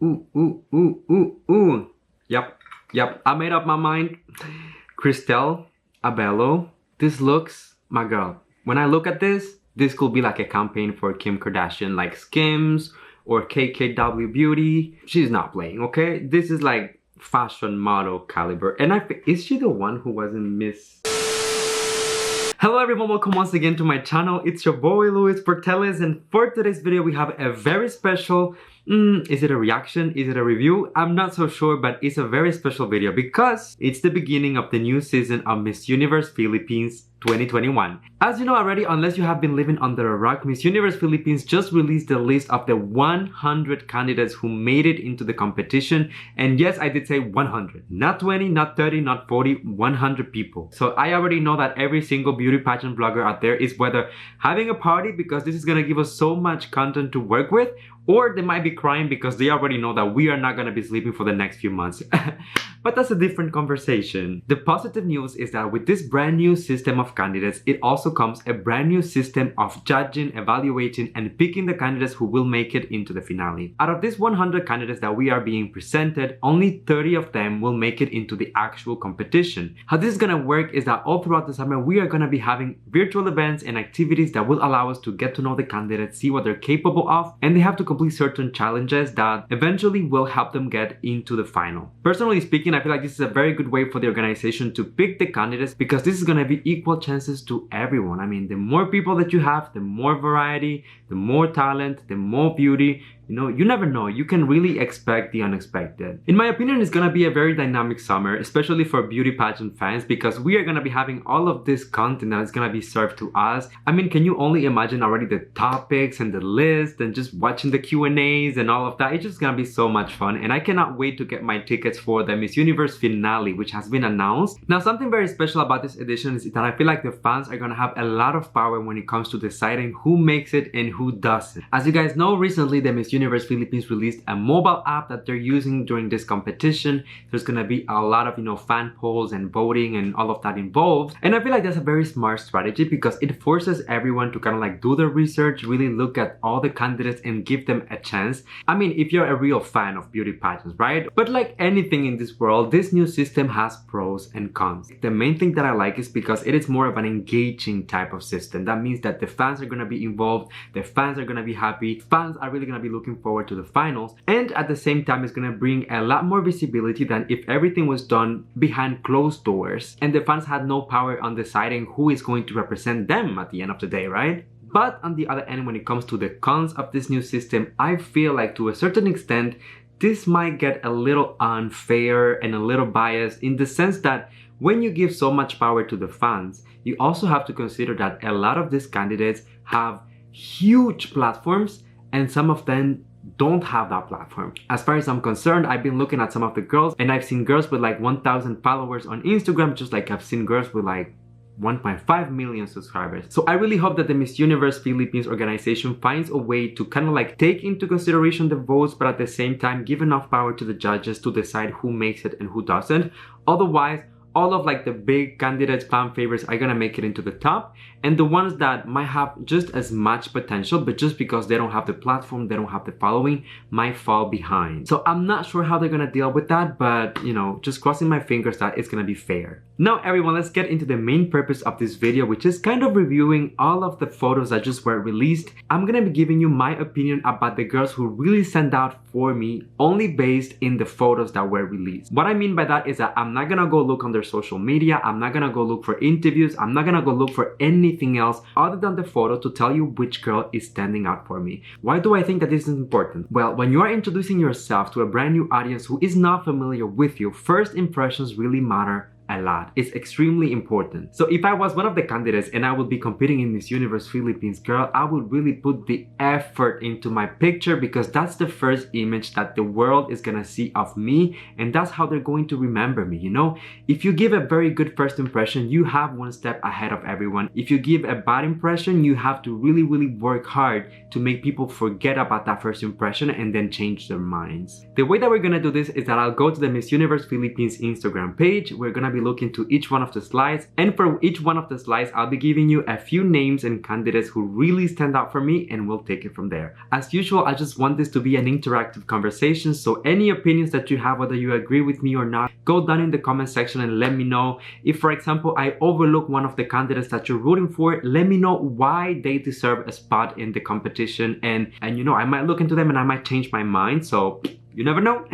Ooh. Yep. I made up my mind. Christelle Abello. This looks, my girl. When I look at this could be like a campaign for Kim Kardashian, like Skims or KKW Beauty. She's not playing, okay? This is like fashion model caliber. And is she the one who wasn't Miss? Hello everyone, welcome once again to my channel. It's your boy Luis Portelles, and for today's video we have a very special, is it a reaction? Is it a review? I'm not so sure, but it's a very special video because it's the beginning of the new season of Miss Universe Philippines 2021. As you know already, unless you have been living under a rock, Miss Universe Philippines just released the list of the 100 candidates who made it into the competition. And yes, I did say 100. Not 20, not 30, not 40, 100 people. So I already know that every single beauty pageant blogger out there is whether having a party because this is gonna give us so much content to work with, or they might be crying because they already know that we are not gonna be sleeping for the next few months. But that's a different conversation. The positive news is that with this brand new system of candidates, it also comes a brand new system of judging, evaluating, and picking the candidates who will make it into the finale. Out of these 100 candidates that we are being presented, only 30 of them will make it into the actual competition. How this is gonna work is that all throughout the summer, we are gonna be having virtual events and activities that will allow us to get to know the candidates, see what they're capable of, and they have to complete certain challenges that eventually will help them get into the final. Personally speaking, I feel like this is a very good way for the organization to pick the candidates because this is going to be equal chances to everyone. I mean, the more people that you have, the more variety, the more talent, the more beauty. You know, you never know. You can really expect the unexpected. In my opinion, it's gonna be a very dynamic summer, especially for beauty pageant fans, because we are gonna be having all of this content that is gonna be served to us. I mean, can you only imagine already the topics and the list and just watching the Q&As and all of that? It's just gonna be so much fun, and I cannot wait to get my tickets for the Miss Universe finale, which has been announced. Now, something very special about this edition is that I feel like the fans are gonna have a lot of power when it comes to deciding who makes it and who doesn't. As you guys know, recently the Miss Universe Philippines released a mobile app that they're using during this competition. There's gonna be a lot of, fan polls and voting and all of that involved. And I feel like that's a very smart strategy because it forces everyone to kind of like do their research, really look at all the candidates and give them a chance. I mean, if you're a real fan of beauty pageants, right? But like anything in this world, this new system has pros and cons. The main thing that I like is because it is more of an engaging type of system. That means that the fans are gonna be involved, the fans are gonna be happy, fans are really gonna be looking forward to the finals, and at the same time it's gonna bring a lot more visibility than if everything was done behind closed doors and the fans had no power on deciding who is going to represent them at the end of the day, right? But on the other end, when it comes to the cons of this new system, I feel like to a certain extent this might get a little unfair and a little biased in the sense that when you give so much power to the fans, you also have to consider that a lot of these candidates have huge platforms and some of them don't have that platform. As far as I'm concerned, I've been looking at some of the girls and I've seen girls with like 1,000 followers on Instagram, just like I've seen girls with like 1.5 million subscribers. So I really hope that the Miss Universe Philippines organization finds a way to kind of like take into consideration the votes, but at the same time give enough power to the judges to decide who makes it and who doesn't. Otherwise, all of like the big candidates, fan favorites are gonna make it into the top, and the ones that might have just as much potential but just because they don't have the platform, they don't have the following, might fall behind. So I'm not sure how they're gonna deal with that, but just crossing my fingers that it's gonna be fair. Now everyone, let's get into the main purpose of this video, which is kind of reviewing all of the photos that just were released. I'm gonna be giving you my opinion about the girls who really stand out for me only based in the photos that were released. What I mean by that is that I'm not gonna go look on their social media, I'm not gonna go look for interviews, I'm not gonna go look for anything else other than the photo to tell you which girl is standing out for me. Why do I think that this is important? Well, when you are introducing yourself to a brand new audience who is not familiar with you, first impressions really matter a lot. It's extremely important. So if I was one of the candidates and I would be competing in Miss Universe Philippines, girl, I would really put the effort into my picture because that's the first image that the world is gonna see of me, and that's how they're going to remember me, If you give a very good first impression, you have one step ahead of everyone. If you give a bad impression, you have to really work hard to make people forget about that first impression and then change their minds. The way that we're gonna do this is that I'll go to the Miss Universe Philippines Instagram page. We're gonna be be looking to each one of the slides, and for each one of the slides I'll be giving you a few names and candidates who really stand out for me, and we'll take it from there. As usual, I just want this to be an interactive conversation, so any opinions that you have, whether you agree with me or not, go down in the comment section and let me know. If, for example, I overlook one of the candidates that you're rooting for, let me know why they deserve a spot in the competition, and you know, I might look into them and I might change my mind, so you never know.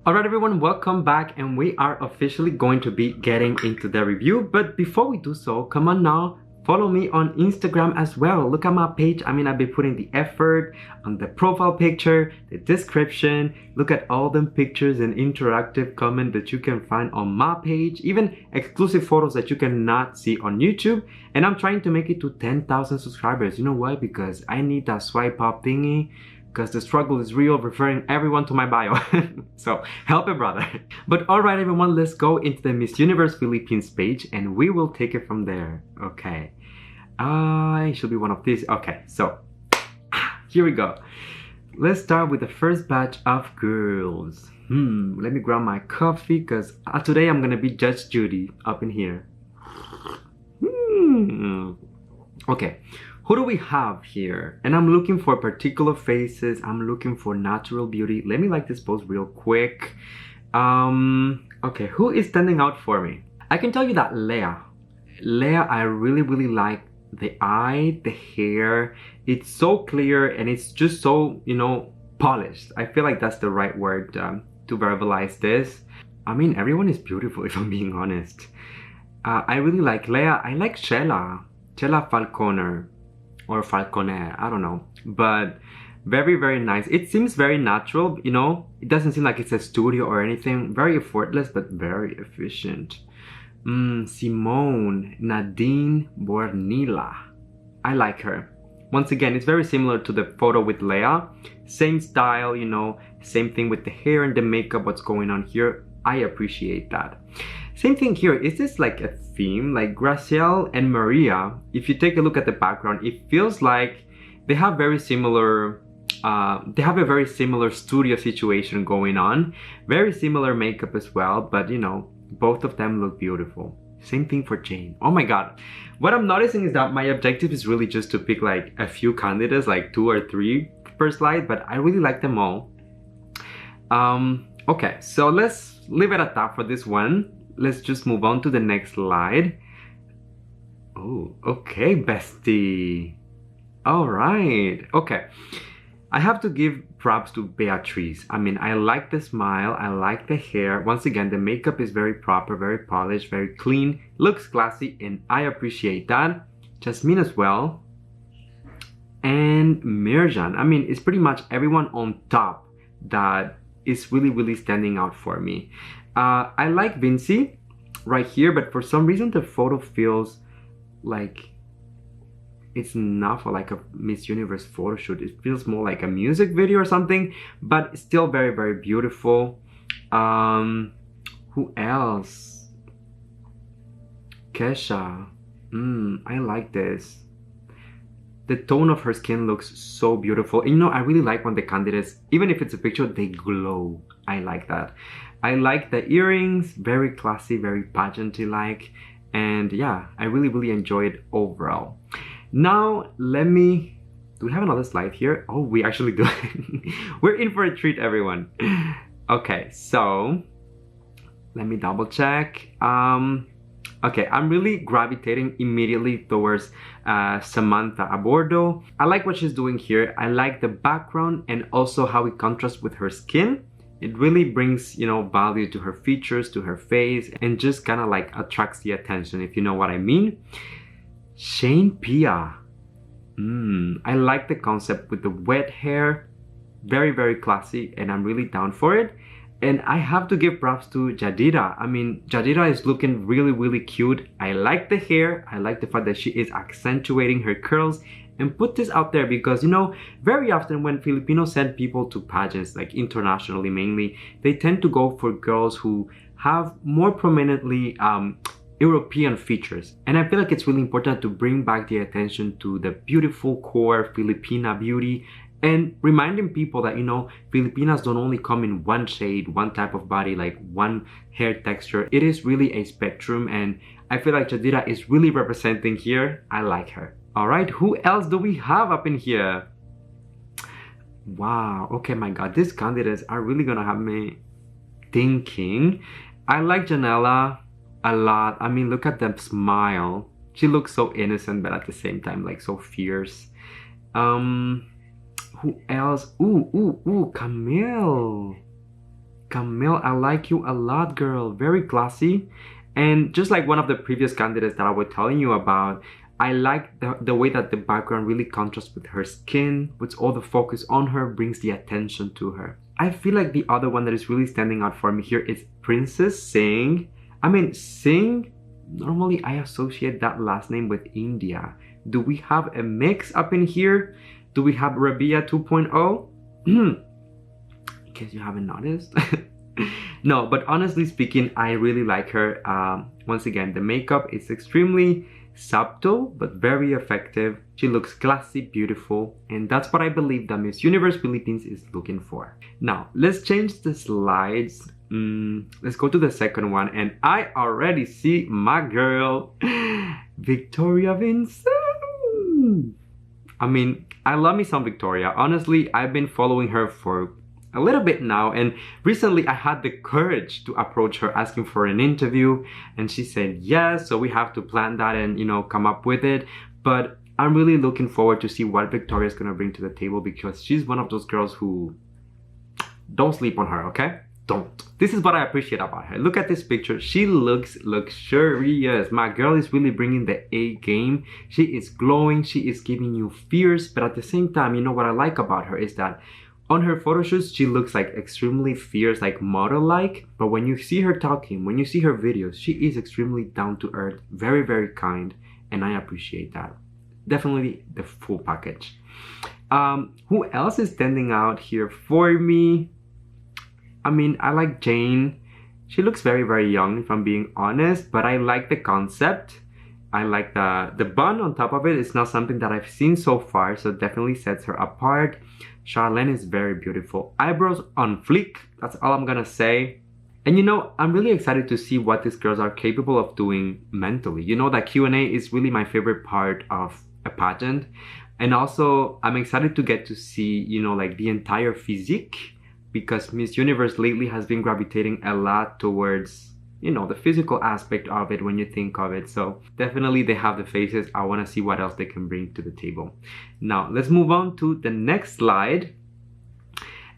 Alright everyone, welcome back, and we are officially going to be getting into the review. But before we do so, come on now, follow me on Instagram as well. Look at my page. I mean, I've been putting the effort on the profile picture, the description. Look at all them pictures and interactive comment that you can find on my page, even exclusive photos that you cannot see on YouTube. And I'm trying to make it to 10,000 subscribers. You know why? Because I need that swipe up thingy, because the struggle is real, referring everyone to my bio. So help a brother. But alright everyone, let's go into the Miss Universe Philippines page and we will take it from there. Okay, it should be one of these. Okay, so here we go. Let's start with the first batch of girls. Let me grab my coffee, because today I'm gonna be Judge Judy up in here. Okay, who do we have here? And I'm looking for particular faces. I'm looking for natural beauty. Let me like this pose real quick. Okay, who is standing out for me? I can tell you that Leah, I really like the eye, the hair. It's so clear and it's just so, you know, polished. I feel like that's the right word to verbalize this. I mean, everyone is beautiful if I'm being honest. I really like Leah. I like Shella Falconer. Or Falconer, I don't know, but very nice. It seems very natural, you know. It doesn't seem like it's a studio or anything. Very effortless but very efficient. Simone Nadine Bornila, I like her. Once again, it's very similar to the photo with Leah. Same style, you know, same thing with the hair and the makeup, what's going on here. I appreciate that. Same thing here. Is this like a theme? Like Gracielle and Maria, if you take a look at the background, it feels like they have very similar they have a very similar studio situation going on. Very similar makeup as well, but you know, both of them look beautiful. Same thing for Jane. Oh my god. What I'm noticing is that my objective is really just to pick like a few candidates, like 2 or 3 per slide, but I really like them all. Okay, so let's leave it at that for this one. Let's just move on to the next slide. Oh, okay, bestie. All right. Okay. I have to give props to Beatrice. I mean, I like the smile. I like the hair. Once again, the makeup is very proper, very polished, very clean. Looks classy, and I appreciate that. Jasmine as well. And Mirjan. I mean, it's pretty much everyone on top that is really standing out for me. I like Vinci right here, but for some reason the photo feels like it's not for like a Miss Universe photo shoot. It feels more like a music video or something, but still very beautiful. Who else? Kesha. I like this. The tone of her skin looks so beautiful. And you know, I really like when the candidates, even if it's a picture, they glow. I like that. I like the earrings, very classy, very pageanty like, and yeah, I really enjoy it overall. Now do we have another slide here? Oh, we actually do. We're in for a treat, everyone. Okay, so let me double check. Okay, I'm really gravitating immediately towards Samantha Abordo. I like what she's doing here. I like the background and also how it contrasts with her skin. It really brings, you know, value to her features, to her face, and just kind of like attracts the attention, if you know what I mean. Shane Pia. I like the concept with the wet hair. Very classy, and I'm really down for it. And I have to give props to Jadira. I mean, Jadira is looking really cute. I like the hair. I like the fact that she is accentuating her curls. And put this out there because, you know, very often when Filipinos send people to pageants, like internationally mainly, they tend to go for girls who have more prominently European features. And I feel like it's really important to bring back the attention to the beautiful core Filipina beauty And reminding people that, you know, Filipinas don't only come in one shade, one type of body, like one hair texture. It is really a spectrum, and I feel like Jadira is really representing here. I like her. All right, who else do we have up in here? Wow, okay, my God, these candidates are really gonna have me thinking. I like Janella a lot. I mean, look at that smile. She looks so innocent, but at the same time, like so fierce. Who else? Ooh, Camille. Camille, I like you a lot, girl. Very classy. And just like one of the previous candidates that I was telling you about, I like the way that the background really contrasts with her skin, puts all the focus on her, brings the attention to her. I feel like the other one that is really standing out for me here is Princess Singh. I mean, Singh, normally I associate that last name with India. Do we have a mix up in here? Do we have Rabia 2.0? In case you haven't noticed. No, but honestly speaking, I really like her. Once again, the makeup is extremely subtle but very effective. She looks classy, beautiful, and that's what I believe that Miss Universe Philippines is looking for. Now, let's change the slides. Let's go to the second one, and I already see my girl, Victoria Vincent. I mean, I love me some Victoria. Honestly, I've been following her for a little bit now, and recently I had the courage to approach her asking for an interview, and she said yes, so we have to plan that and, you know, come up with it. But I'm really looking forward to see what Victoria's gonna bring to the table, because she's one of those girls who don't sleep on her, okay? Don't. This is what I appreciate about her. Look at this picture. She looks luxurious. My girl is really bringing the A game. She is glowing. She is giving you fierce, but at the same time, you know what I like about her is that on her photo shoots, she looks like extremely fierce, like model-like. But when you see her talking, when you see her videos, she is extremely down-to-earth, very, very kind, and I appreciate that. Definitely the full package. Who else is standing out here for me? I mean, I like Jane. She looks very, very young, if I'm being honest, but I like the concept. I like the bun on top of it. It's not something that I've seen so far, so definitely sets her apart. Charlene is very beautiful. Eyebrows on fleek. That's all I'm gonna say. And you know, I'm really excited to see what these girls are capable of doing mentally. You know, that Q&A is really my favorite part of a pageant. And also, I'm excited to get to see, you know, like the entire physique, because Miss Universe lately has been gravitating a lot towards, you know, the physical aspect of it when you think of it. So definitely they have the faces. I want to see what else they can bring to the table. Now, let's move on to the next slide.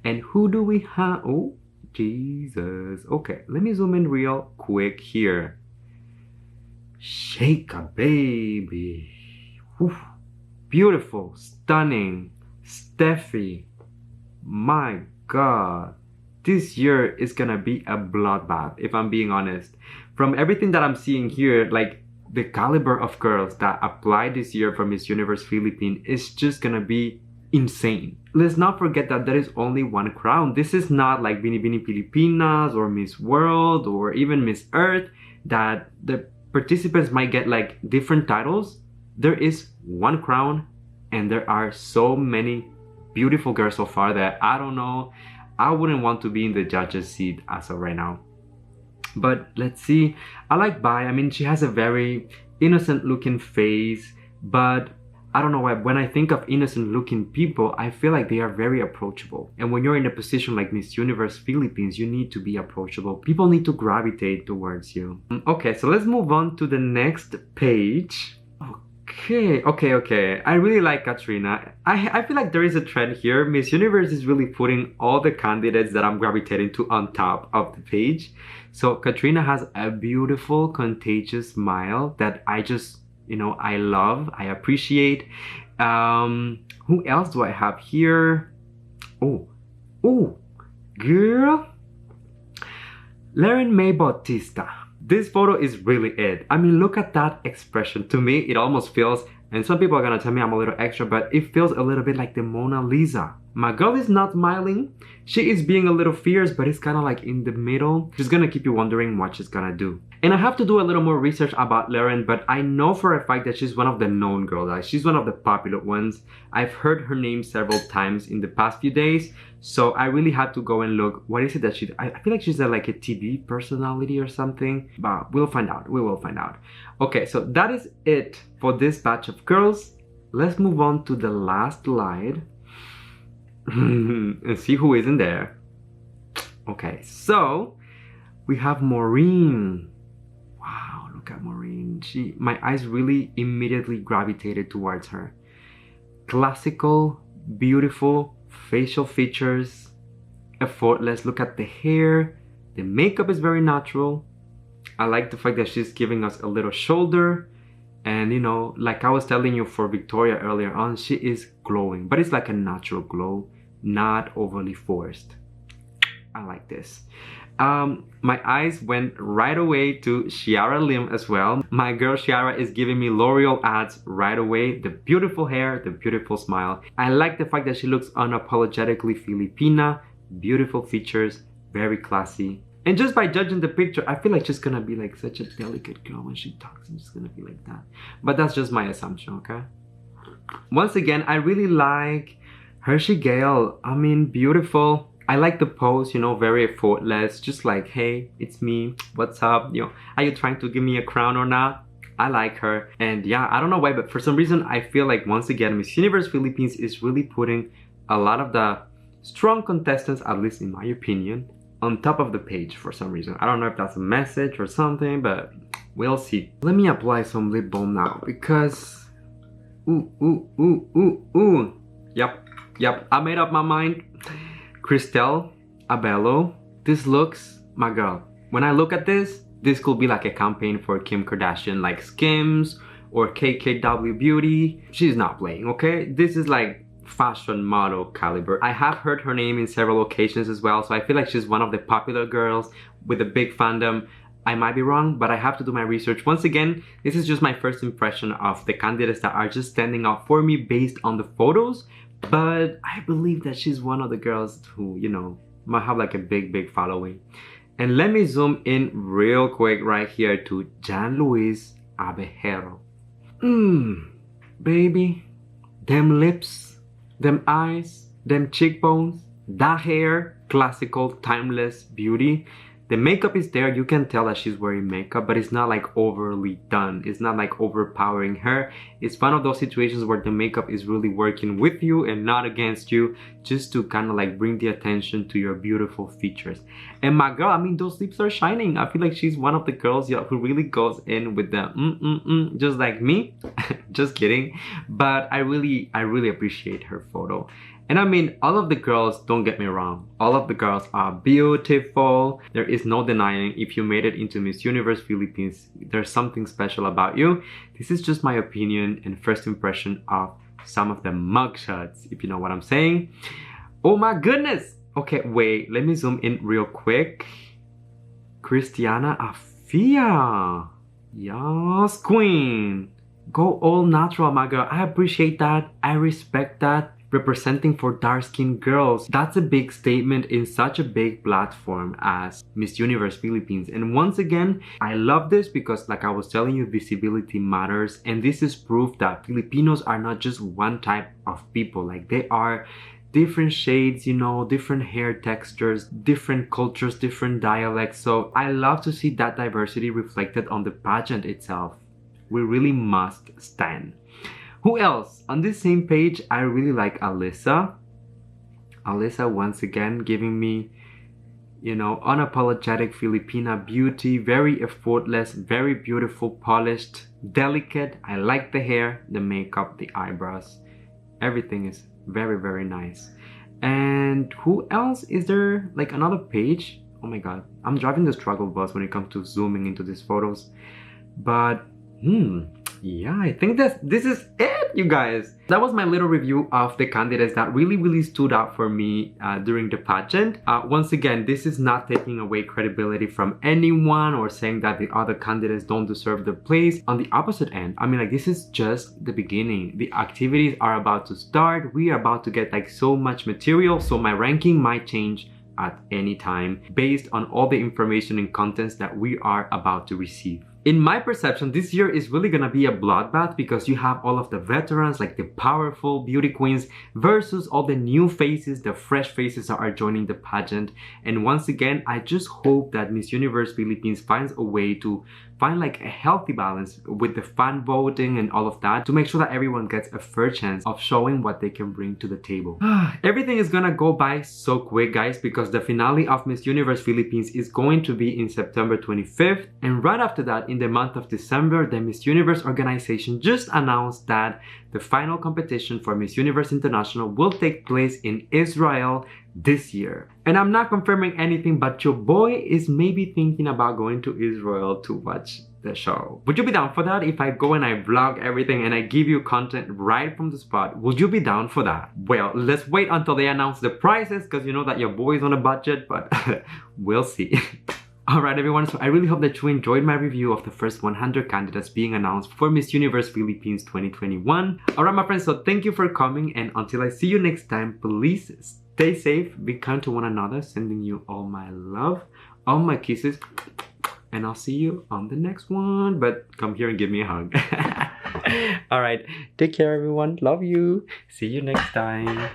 And who do we have? Oh, Jesus. Okay, let me zoom in real quick here. Shake a baby. Whew. Beautiful, stunning, Steffi. My God, this year is gonna be a bloodbath, if I'm being honest. From everything that I'm seeing here, like the caliber of girls that apply this year for Miss Universe Philippines is just gonna be insane. Let's not forget that there is only one crown. This is not like Bini Bini Pilipinas or Miss World or even Miss Earth, that the participants might get like different titles. There is one crown, and there are so many beautiful girls so far that I don't know, I wouldn't want to be in the judge's seat as of right now. But let's see. I like Bai. I mean, she has a very innocent looking face, but I don't know why, when I think of innocent looking people, I feel like they are very approachable. And when you're in a position like Miss Universe Philippines, you need to be approachable. People need to gravitate towards you. Okay, so let's move on to the next page. Okay. I really like Katrina. I feel like there is a trend here. Miss Universe is really putting all the candidates that I'm gravitating to on top of the page. So Katrina has a beautiful, contagious smile that I just, you know, I love, I appreciate. Who else do I have here? Oh, girl. Lauren May Bautista. This photo is really it. I mean, look at that expression. To me, it almost feels, and some people are gonna tell me I'm a little extra, but it feels a little bit like the Mona Lisa. My girl is not smiling. She is being a little fierce, but it's kind of like in the middle. She's gonna keep you wondering what she's gonna do. And I have to do a little more research about Lauren, but I know for a fact that she's one of the known girls. Like, she's one of the popular ones. I've heard her name several times in the past few days, so I really had to go and look. What is it that I feel like she's like a TV personality or something, but we'll find out. We will find out. Okay, so that is it for this batch of girls. Let's move on to the last slide and see who is in there. Okay, so we have Maureen. Wow, look at Maureen. My eyes really immediately gravitated towards her. Classical, beautiful facial features, effortless. Look at the hair. The makeup is very natural. I like the fact that she's giving us a little shoulder. And you know, like I was telling you for Victoria earlier on, she is glowing, but it's like a natural glow, not overly forced. I like this. My eyes went right away to Ciara Lim as well. My girl Ciara is giving me L'Oreal ads right away. The beautiful hair, the beautiful smile. I like the fact that she looks unapologetically Filipina. Beautiful features, very classy. And just by judging the picture, I feel like she's gonna be like such a delicate girl when she talks. I'm just gonna be like that. But that's just my assumption, okay? Once again, I really like Hershey Gale. I mean, beautiful. I like the pose, you know, very effortless. Just like, hey, it's me. What's up? You know, are you trying to give me a crown or not? I like her. And yeah, I don't know why, but for some reason, I feel like once again, Miss Universe Philippines is really putting a lot of the strong contestants, at least in my opinion, on top of the page for some reason. I don't know if that's a message or something, but we'll see. Let me apply some lip balm now because Yep, I made up my mind. Cristel Abello, this looks, my girl, when I look at this could be like a campaign for Kim Kardashian, like Skims or KKW Beauty. She's not playing, okay? This is like fashion model caliber. I have heard her name in several occasions as well, so I feel like she's one of the popular girls with a big fandom. I might be wrong, but I have to do my research. Once again, this is just my first impression of the candidates that are just standing out for me based on the photos, but I believe that she's one of the girls who, you know, might have like a big following. And let me zoom in real quick right here to Jan Luis Abejero. Baby, them lips, them eyes, them cheekbones, that hair, classical, timeless beauty. The makeup is there. You can tell that she's wearing makeup, but it's not like overly done. It's not like overpowering her. It's one of those situations where the makeup is really working with you and not against you, just to kind of like bring the attention to your beautiful features. And my girl, I mean, those lips are shining. I feel like she's one of the girls, yeah, who really goes in with the just like me. Just kidding. But I really appreciate her photo. And I mean, all of the girls, don't get me wrong, all of the girls are beautiful. There is no denying if you made it into Miss Universe Philippines, there's something special about you. This is just my opinion and first impression of some of the mugshots, if you know what I'm saying. Oh my goodness. Okay, wait, let me zoom in real quick. Christiana Afia. Yes, queen. Go all natural, my girl. I appreciate that. I respect that. Representing for dark-skinned girls. That's a big statement in such a big platform as Miss Universe Philippines. And once again, I love this because, like I was telling you, visibility matters. And this is proof that Filipinos are not just one type of people. Like, they are different shades, you know, different hair textures, different cultures, different dialects. So I love to see that diversity reflected on the pageant itself. We really must stand. Who else? On this same page, I really like Alyssa. Alyssa, once again, giving me, you know, unapologetic Filipina beauty. Very effortless, very beautiful, polished, delicate. I like the hair, the makeup, the eyebrows. Everything is very nice. And who else? Is there like another page? Oh my god. I'm driving the struggle bus when it comes to zooming into these photos. But, yeah, I think this is it, you guys. That was my little review of the candidates that really stood out for me during the pageant. Once again, this is not taking away credibility from anyone or saying that the other candidates don't deserve the place. On the opposite end, I mean, like, this is just the beginning. The activities are about to start. We are about to get like so much material, so my ranking might change at any time based on all the information and contents that we are about to receive. In my perception, this year is really gonna be a bloodbath because you have all of the veterans, like the powerful beauty queens, versus all the new faces, the fresh faces that are joining the pageant. And once again, I just hope that Miss Universe Philippines finds a way to find like a healthy balance with the fan voting and all of that to make sure that everyone gets a fair chance of showing what they can bring to the table. Everything is gonna go by so quick, guys, because the finale of Miss Universe Philippines is going to be in September 25th, and right after that, in the month of December, the Miss Universe organization just announced that the final competition for Miss Universe International will take place in Israel this year. And I'm not confirming anything, but your boy is maybe thinking about going to Israel to watch the show. Would you be down for that if I go and I vlog everything and I give you content right from the spot? Would you be down for that? Well, let's wait until they announce the prices, because you know that your boy is on a budget, but we'll see. Alright everyone, so I really hope that you enjoyed my review of the first 100 candidates being announced for Miss Universe Philippines 2021. Alright my friends, so thank you for coming, and until I see you next time, please stay safe, be kind to one another, sending you all my love, all my kisses, and I'll see you on the next one. But come here and give me a hug. Alright, take care everyone, love you, see you next time.